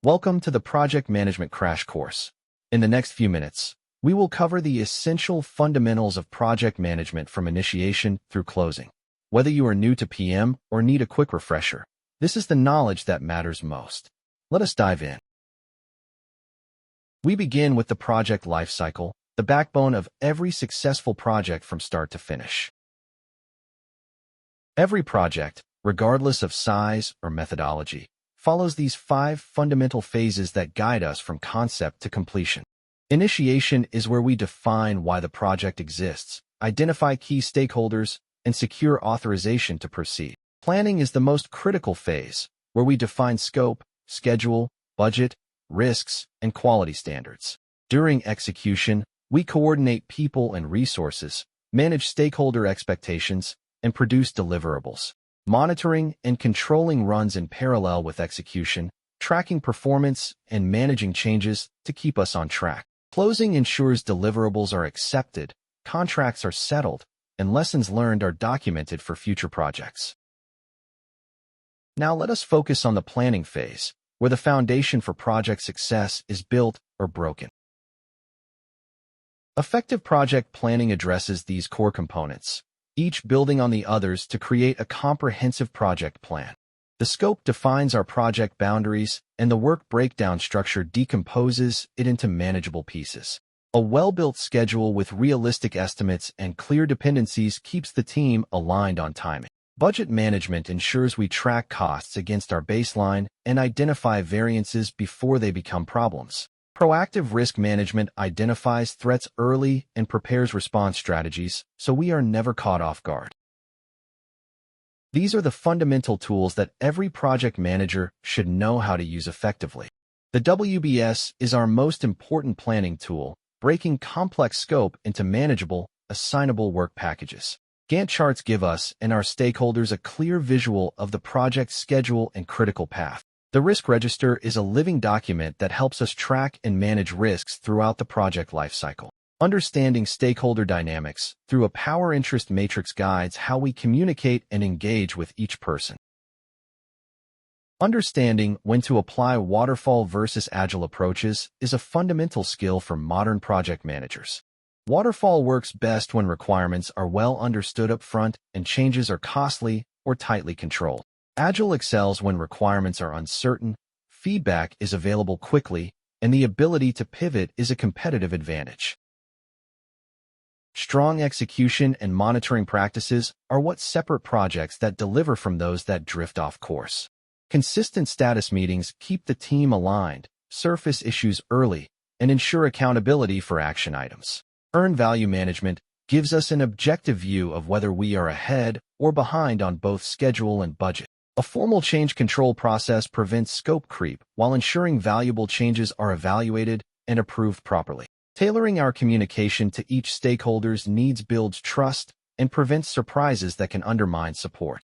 Welcome to the Project Management Crash Course. In the next few minutes, we will cover the essential fundamentals of project management from initiation through closing. Whether you are new to PM or need a quick refresher, this is the knowledge that matters most. Let us dive in. We begin with the project lifecycle, the backbone of every successful project from start to finish. Every project, regardless of size or methodology, follows these 5 fundamental phases that guide us from concept to completion. Initiation is where we define why the project exists, identify key stakeholders, and secure authorization to proceed. Planning is the most critical phase, where we define scope, schedule, budget, risks, and quality standards. During execution, we coordinate people and resources, manage stakeholder expectations, and produce deliverables. Monitoring and controlling runs in parallel with execution, tracking performance and managing changes to keep us on track. Closing ensures deliverables are accepted, contracts are settled, and lessons learned are documented for future projects. Now let us focus on the planning phase, where the foundation for project success is built or broken. Effective project planning addresses these core components, each building on the others to create a comprehensive project plan. The scope defines our project boundaries, and the work breakdown structure decomposes it into manageable pieces. A well-built schedule with realistic estimates and clear dependencies keeps the team aligned on timing. Budget management ensures we track costs against our baseline and identify variances before they become problems. Proactive risk management identifies threats early and prepares response strategies so we are never caught off guard. These are the fundamental tools that every project manager should know how to use effectively. The WBS is our most important planning tool, breaking complex scope into manageable, assignable work packages. Gantt charts give us and our stakeholders a clear visual of the project's schedule and critical path. The risk register is a living document that helps us track and manage risks throughout the project lifecycle. Understanding stakeholder dynamics through a power interest matrix guides how we communicate and engage with each person. Understanding when to apply waterfall versus agile approaches is a fundamental skill for modern project managers. Waterfall works best when requirements are well understood up front and changes are costly or tightly controlled. Agile excels when requirements are uncertain, feedback is available quickly, and the ability to pivot is a competitive advantage. Strong execution and monitoring practices are what separate projects that deliver from those that drift off course. Consistent status meetings keep the team aligned, surface issues early, and ensure accountability for action items. Earned value management gives us an objective view of whether we are ahead or behind on both schedule and budget. A formal change control process prevents scope creep while ensuring valuable changes are evaluated and approved properly. Tailoring our communication to each stakeholder's needs builds trust and prevents surprises that can undermine support.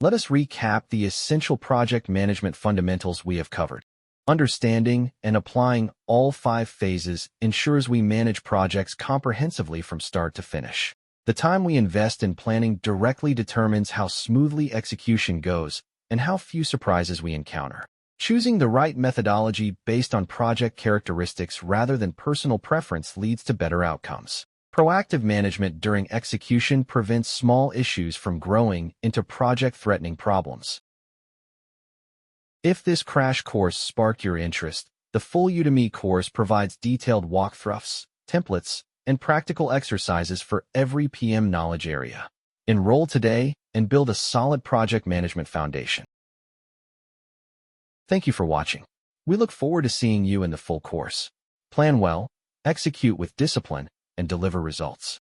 Let us recap the essential project management fundamentals we have covered. Understanding and applying all 5 phases ensures we manage projects comprehensively from start to finish. The time we invest in planning directly determines how smoothly execution goes and how few surprises we encounter. Choosing the right methodology based on project characteristics rather than personal preference leads to better outcomes. Proactive management during execution prevents small issues from growing into project-threatening problems. If this crash course sparked your interest, the full Udemy course provides detailed walkthroughs, templates, and practical exercises for every PM knowledge area. Enroll today and build a solid project management foundation. Thank you for watching. We look forward to seeing you in the full course. Plan well, execute with discipline, and deliver results.